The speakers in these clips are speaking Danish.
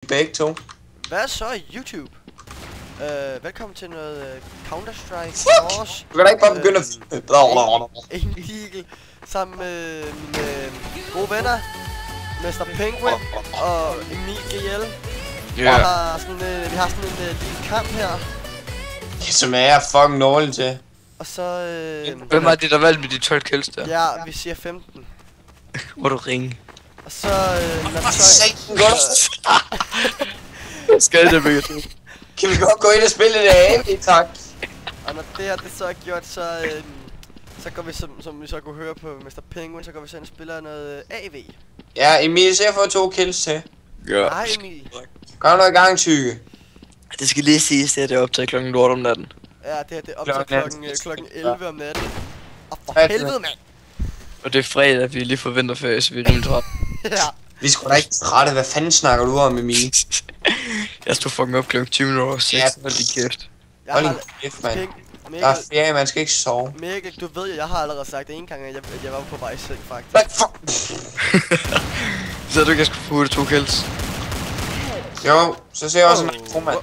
begge to. Hvad så YouTube? Velkommen til noget Counter-Strike Source. Du kan da ikke bare begynde at... En Eagle sammen med mine gode venner Mr. Penguin og Emil GL. Ja. Vi har sådan en lille kamp her. Som jeg er fucking dårlig til. Og så hvem er det der valgte med de 12 kills der? ja, vi siger 15. Må du ringe? Og så når vi Skal det begge to? Kan vi godt gå ind og spille det af, tak? og når det her det så er gjort, så går vi som vi så kunne høre på Mr. Penguin, så går vi så ind og spiller noget AV. Ja, Emil, så jeg får 2 kills til. Ja. Hej Emil. Gør noget i gang, tykke. Det skal lige siges, det er optaget klokken lort om natten. Ja, det her det er op til klokken 11 om natten. Og for Hvad er det? helvede, mand! Og det er fredag, vi lige forventer ferie, så vi er rimelig træt. Ja. Vi skulle da ikke trætte. Hvad fanden snakker du om, Emil? Jeg stod fucking op klokken 20 minutter over 6, Ja. hold lige kæft. Jeg Hold har... din kæft, mand. Mikkel, Der er ferie, man skal ikke sove. Mikkel, du ved jo, jeg har allerede sagt det en gang, at jeg var på vej i seng, faktisk. Hvad fuck? Så du kan sgu få 2 kills. Jo, så ser jeg også en tro, mand.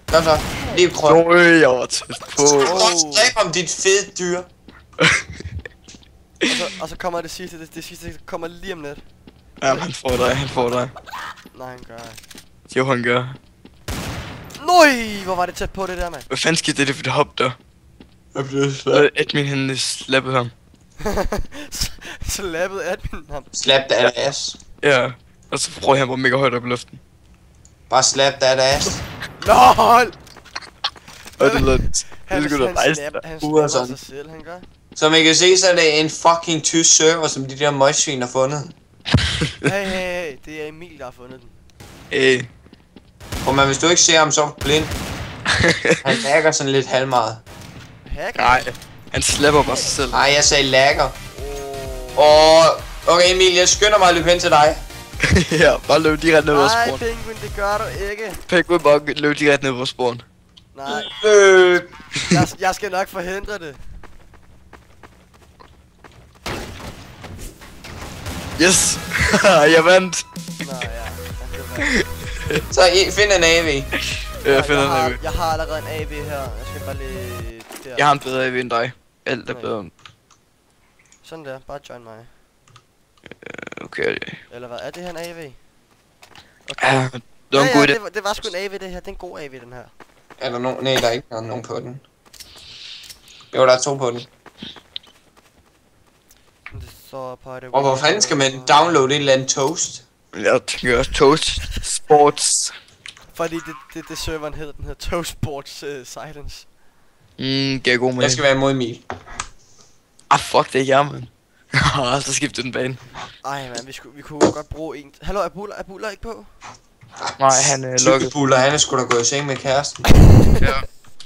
Kom så. Lige prøv. Jeg var tæt på. Dræb om dit fede dyr. Og så kommer det sidste, det sidste kommer lige om lidt. Ja, han får dig. Nej, han gør. Jo, han gør. Nøj, hvor var det tæt på det der, mand. Hvad fanden skete det for det hop der? Jeg blev slap. Admin han slappede ham. Så lappede admin ham. Slap that ass. Ja, og så prøvede han bare mega højt op i luften. Bare slap that ass. LOL! Og det lød. Det Han skulle da rejse snapper dig. sig selv, han gør. Som I kan se, så er det en fucking tysk server, som de der møgsvin har fundet. Hey, det er Emil, der har fundet den. Hey. Og man, hvis du ikke ser ham, så er du blind. Han lagger sådan lidt halvmeget. Hacker? Nej, han slapper bare sig selv. Nej, jeg sagde lagger. Okay Emil, jeg skynder mig at løbe hen til dig. Ja, bare løb direkte ned vores Nej, spawn. Penguin, det gør du ikke. Penguin bare løb direkte ned vores spawn. Nej, Løb. jeg skal nok forhindre det. Yes! Jeg vandt! Nå ja, Så find en AV. Jeg finder en AV. jeg har allerede en AV her. Jeg skal bare lige der. Jeg har en bedre AV end dig. Alt er bedre. Sådan der, bare join mig. Okay. Eller hvad, er det her en AV? Ja, det var en god idé. det var sgu en AV det her, det er en god AV den her. Er der nogen? Nej, der er ikke nogen på den. Jo, der er 2 på den. Det står på det. Og hvor fanden skal man downloade et eller andet toast? Jeg tænker også Toast Sports. Fordi det serveren hedder, den hedder Toast Sports Silence. Det er god med. Jeg skal være imod Emil. Ah, fuck, det er jeg, man. Så skiftede den bane. Ej man, vi kunne godt bruge en. Hallo, er Buller ikke på? Nej, han er lukket. Tykkebuller, han er sgu da gået i seng med kæresten. Ja.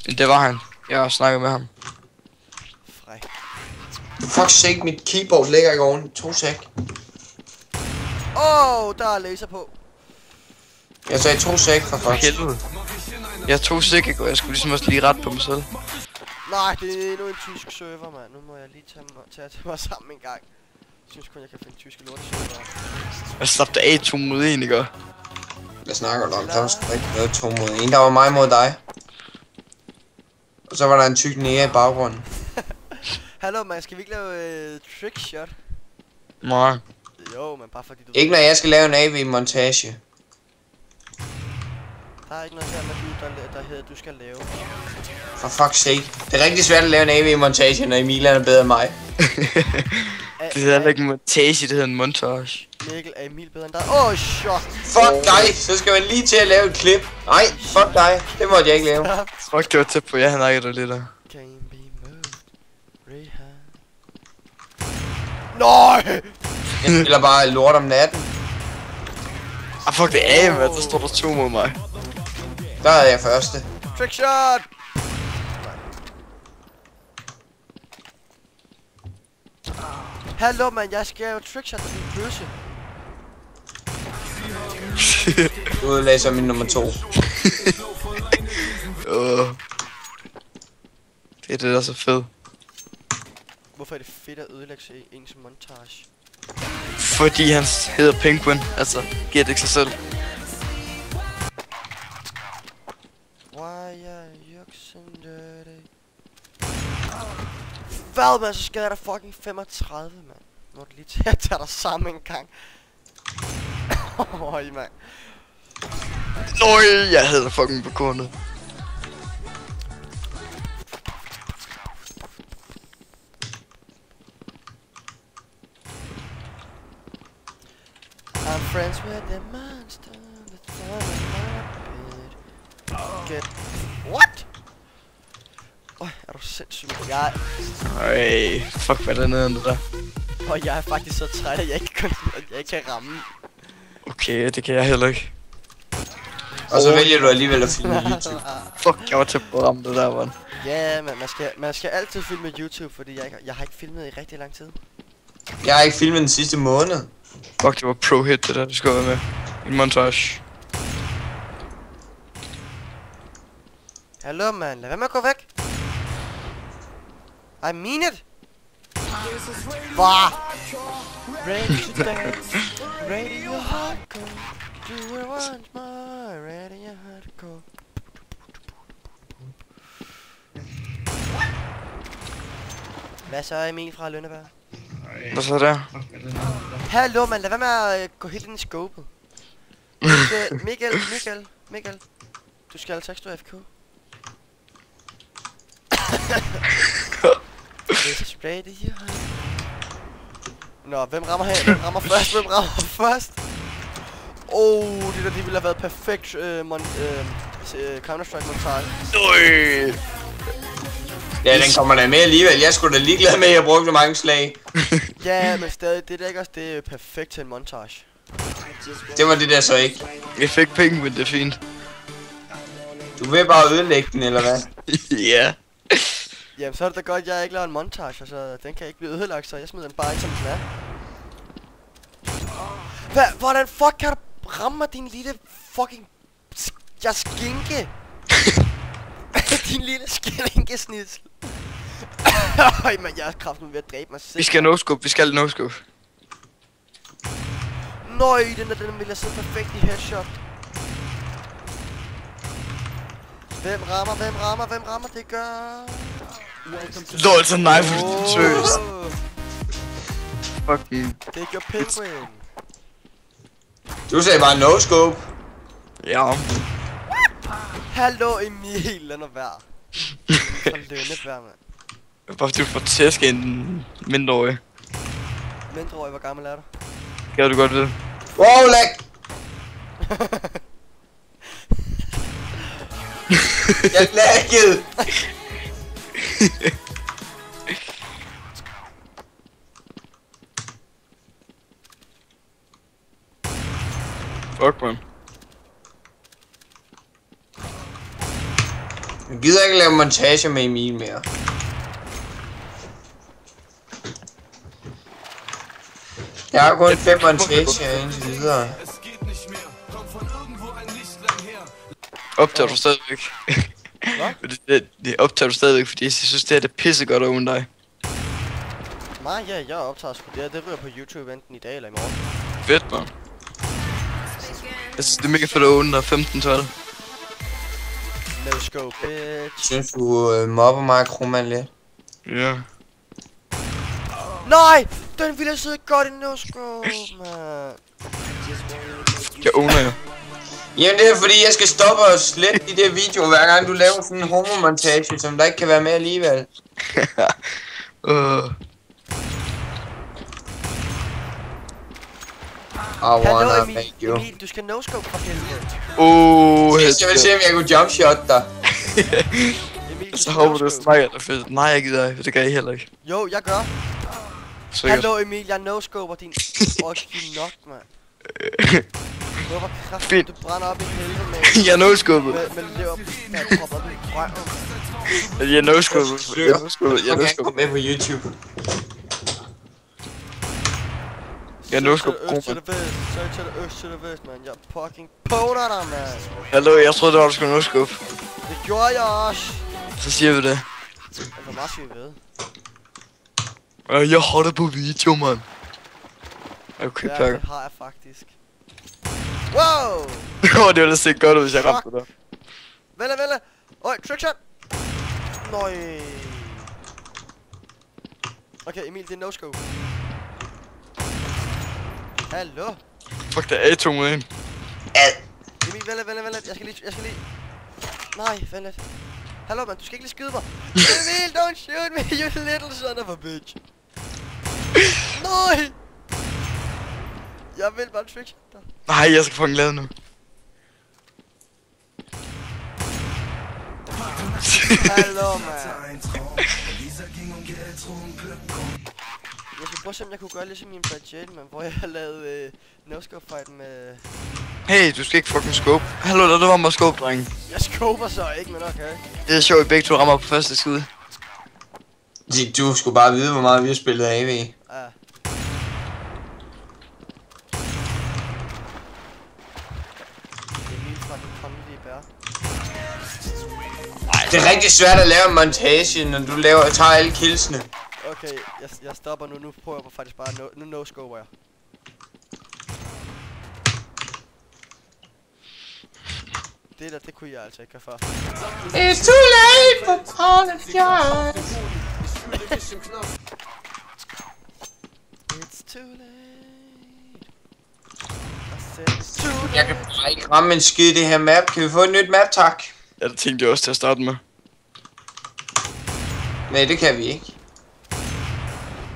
Men det var han. Jeg har snakket med ham. Fræk. Fuck sake, mit keyboard ligger ikke oven. 2 sek. Der er laser på. Jeg sagde 2 sek for fuck. Helvede. Jeg tog sikkert, og jeg skulle ligesom også lige ret på mig selv. Nej, det er endnu en tysk server, mand. Nu må jeg lige tage mig sammen en gang. Jeg synes kun, jeg kan finde tyske lorteserver. Jeg slap det af 2 mod 1, ikke? Hvad snakker du om? Der var sgu ikke noget 2 mod 1. Der var mig mod dig. Og så var der en tyk nære i baggrunden. Hallo, man, skal vi ikke lave trickshot? Nej. Jo, men bare fordi du... Ikke når jeg skal lave en AV-montage. Der er ikke noget her med der hedder, du skal lave. For fuck's sake. Det er rigtig svært at lave en AV-montage, når Emil er bedre end mig. Det hedder ikke en montage, det hedder en montage. Mikkel, er Emil bedre end dig? Shot! Fuck dig, så skal man lige til at lave et klip. Nej, fuck dig. Det måtte jeg ikke lave. Fuck, det var tæt på, jeg havde nakket dig lidt der. Can be moved. Rehab. Nej! Jeg spiller bare lort om natten. Ah, fuck, det er af, hvad? Der står der 2 mod mig. Der er jeg første. Trickshot! Hallo, man, jeg skal jo trickshot med din bøsse. Du udlæser min nummer 2. Det er det, der er så fedt. Hvorfor er det fedt at ødelægge ens montage? Fordi han hedder Penguin, altså giver det ikke sig selv. Hvad, man, så skal jeg da fucking 35, mand. Nu er det lige til at tage dig sammen en gang. Øj, mand. Nøj, jeg havde fucking på kornet. I'm friends with the monster that's on my bed. Get... What? Øj, er du sindssyg? Øj, fuck hvad der er nede under der. Og jeg er faktisk så træt, at jeg ikke kan ramme. Okay, det kan jeg heller ikke. Og så vælger du alligevel at filme YouTube. Fuck, jeg var til at ramme det der, man. Ja, men man skal altid filme YouTube, fordi jeg har ikke filmet i rigtig lang tid. Jeg har ikke filmet den sidste måned. Fuck, det var pro hit det der, du skal være med. En montage. Hallo, man. Lad være med at gå væk. I mean it. Hvad? Ready to dance. Ready your hardcore. Do it once more. Ready your hardcore. Hvad så, Emil fra Lønneberg? Hvad så der? Hallo, man. Lad være med at gå helt ind i skåbet. Mikkel. Du skal altså ikke stå FK. Nå, hvem rammer her? Hvem rammer først? Hvem rammer først? Det der, de ville have været perfekt Counter-Strike montage. Nøj! Ja, den kommer da med alligevel. Jeg skulle da ligeglad med, at jeg brugte mange slag. Ja, men stadig, det er da ikke også det er perfekt til en montage. Det var det der så ikke. Vi fik penge, men det er fint. Du vil bare ødelægge den, eller hvad? Ja. Jamen, så er det da godt, at jeg ikke laver en montage, så den kan ikke blive ødelagt, så jeg smider den bare ikke, som den er. Hvordan fuck kan du ramme mig, din lille fucking... Jeg skinke! Din lille skillinkesnitsel. Øj, man, jeg er kraften ved at dræbe mig selv. Vi skal no-scope, vi skal no-scope. Nøj, den vil jeg sidde perfekt i headshot. Hvem rammer, det gør... Lol, så nej, for det er seriøst. Fuck you. Det gør Penguin. Du sagde bare no scope. Ja. Hallo Emil, lad nu være. For Lønneberg, mand. Bare du får tæsk en mindreårig. Mindreårig, hvor gammel er du? Kan du godt vide. Wow, lag! Jeg laggede! Fuck, man. Jeg gider ikke lave montage med Emil mere. Jeg har kun 5 montager indtil videre. Optager du stadigvæk? Hvad? Det optager du stadigvæk, fordi jeg synes, det er det pissegodt oven dig. Nej, ja, jeg optager sgu det. Det ryger på YouTube enten i dag eller i morgen. Fedt, man. Jeg synes, det er mega fedt at oven dig 15-12. No scope, bitch. Synes du mobber mig, Kroman, lidt? Ja. Nej! Den ville sidde godt i no scope, man. Jeg owner jo. Jamen det er fordi, jeg skal stoppe og slette de der videoer, hver gang du laver sådan en homomontage, som der ikke kan være med alligevel. I wanna make you. Emil, du skal no-scope for helvede. Jeg vil se, om jeg kunne jumpshot dig. Emil, Så håber du snakker det fedt. Nej, jeg gider ikke, det gør jeg heller ikke. Jo, jeg gør. Sikkert. Hallo Emil, jeg no-scoper din... din nok, mand. Jeg håber kraftigt, du brænder op i helvede med... Jeg er no-scoopet. Med lever, der popper op i røven. Jeg er no-scoopet. Jeg er no-scoopet. Jeg er Okay, no-scoopet. kom med på YouTube. Jeg er no-scoopet. Øst til det vest, så til det øst til det vest, mand. Jeg fucking poner dig, mand. Hallo, jeg troede, det var, du skulle no-scope. Det gjorde jeg også. Så siger vi det. Hvor meget skal vi ved? Jeg har det på video, mand. Okay, Ja, pakker. det har jeg faktisk. Wow! Det ville se godt ud, hvis jeg ramte det der. Vælge! Øj, trickshot! Nøj. Okay, Emil, det er no-scope. Hallo? Fuck, der er 2 mod 1. Emil, vent lidt. Jeg skal lige... Nej, vent lidt. Hallo, mand, du skal ikke lige skyde mig. Emil, don't shoot me, you little son of a bitch. Nej! Jeg vil bare trick dig. Nej, jeg skal fucking lade nu. Hallo, mand. Jeg skal prøve at se, om jeg kunne gøre ligesom min budget, man, hvor jeg har lavet no-scope fight med... Hey, du skal ikke fucking scope. Hallo, der var mig scope, drenge. Jeg scoper så ikke, men okay. Det er sjovt, at begge to rammer på første skud. Du skulle bare vide, hvor meget vi har spillet AV. Ja. Det er lige fra den kongelige bær. Det er rigtig svært at lave en montage, når du tager alle killsene. Okay, jeg stopper nu. Nu prøver jeg faktisk bare nu no-scoper jeg. Det kunne jeg altså ikke gøre før. It's too late for apologize. It's too late. I said it's too late. Jeg kan bare ikke ramme en skid i det her map. Kan vi få et nyt map, tak? Ja, det tænkte jeg også til at starte med. Nej, det kan vi ikke.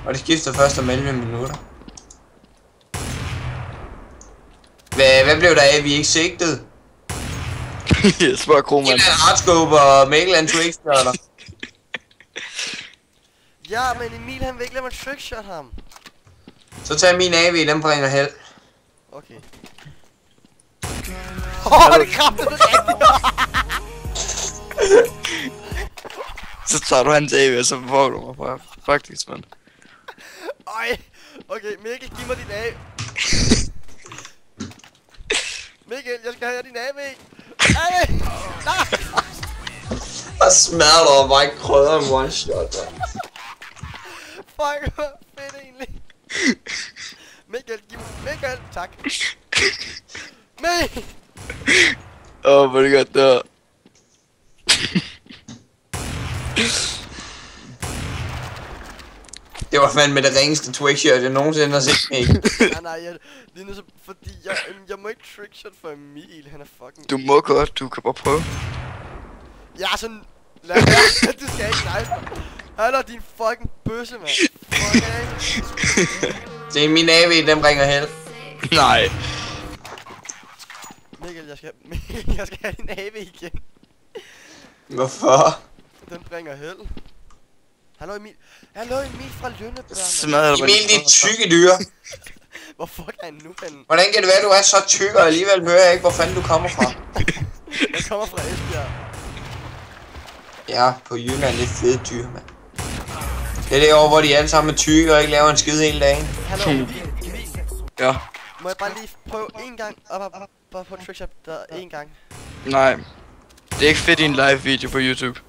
Og det skifter først om 11 minutter. Hvad blev der af, vi ikke sigtede? Jeg spørger Krohmann. En artscope og Mikkel and trickshot. Ja, men Emil han vil ikke lade mig trickshot ham. Så tag min AV, den bringer held. Okay. Det kraftede rigtigt. Så tager du hans AV, og så får du mig fra. Faktisk, mand. Ej. Okay, Mikkel, giv mig din AV. Mikkel, jeg skal have din AV. Ej! Nej! Og smadrer og bare ikke krydder en one shot. Fuck, hvor fedt egentlig. Mikkel, giv mig. Mikkel, tak. Mikkel! Åh, hvor er det godt der. Det var fandme det ringeste trickshot, jeg nogensinde har set. Nej, det er nu så, fordi jeg må ikke trickshot for Emil, han er fucking... Du må godt, du kan bare prøve. Jeg er sådan... Lad være, du skal ikke knife mig. Hallo, din fucking bøsse, mand. Fuck af. Det er min AV, den bringer held. Nej. Mikkel, jeg skal have din AV igen. Hvorfor? Den bringer held. Hallo Emil. Hallo Emil fra Lønneberg. Smadrer du Emil, dit tykke dyr. Hvor fuck er han nu henne? Hvordan kan det være, du er så tyk, og alligevel hører jeg ikke, hvor fanden du kommer fra? Jeg kommer fra Esbjerg. Ja, på Jylland, det er fede dyr, mand. Det er derovre, hvor de alle sammen er tykke og ikke laver en skid hele dagen. Hallo Emil. Ja. Må jeg bare lige prøve en gang bare på trickshot der en gang? Nej. Det er ikke fedt i en live video på YouTube.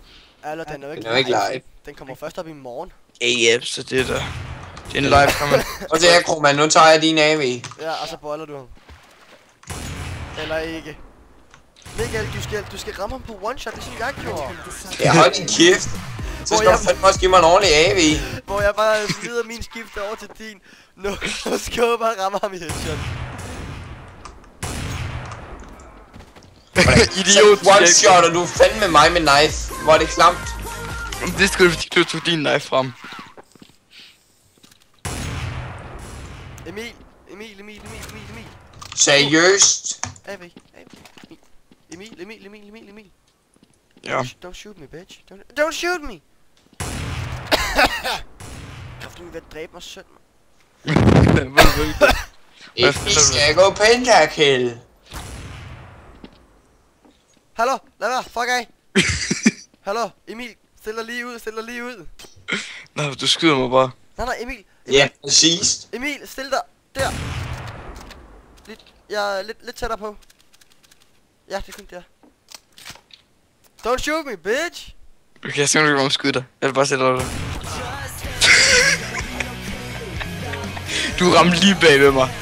Hallo, den er jo Den er ikke live. Den kommer først op i morgen. Ja, så det er der. Det er en live comment. Og det er Krohmann, nu tager jeg din AV. Ja, og så boller du ham. Eller ikke. Mikkel, du skal ramme ham på one shot, det er sådan jeg gjorde. Ja, hold din kæft. Så skal du fandme også give mig en ordentlig AV. Hvor jeg bare smider min skift over til din. Nu skal jeg bare ramme ham i headshot. Idiot. One shot, og du er fandme mig med knife. Hvor er det klamt. Det skulle du, fordi du tog din knife frem. Emil. Seriøst? Emil. Ja. Don't shoot me, bitch. Don't shoot me! Kræften vil dræbe mig søn, Vi skal gå pentakill. Hallo, lad være, fuck af! Hallo, Emil, stil dig lige ud. Nej, du skyder mig bare. Nej, Emil. Ja, præcis. Emil, stil dig der. Lidt tættere på. Ja, det er kun der. Don't shoot me, bitch! Okay, jeg skal nok ikke skyde dig. Jeg vil bare sætte dig. Du ramte lige bag ved mig.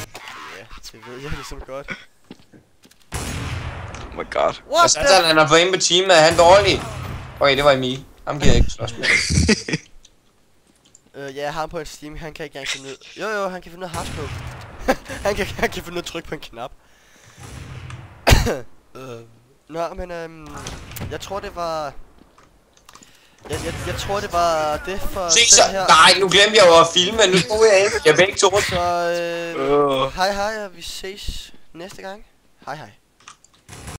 Ja, det ved jeg ligesom godt. Oh my god. What Satan, han er på en på teamet, er han dårlig? Okay, det var Emil. Ham giver jeg ikke spørgsmål. Ja, jeg har ham på en Steam, han kan ikke engang finde ud. Jo, han kan finde ud af hardcode. han kan finde ud af at trykke på en knap. Nå, men jeg tror det var... Jeg tror det var det for Se så! den her. Nej, nu glemte jeg jo at filme, nu tror jeg ikke. Jeg begge to. Så hej, og vi ses næste gang. Hej.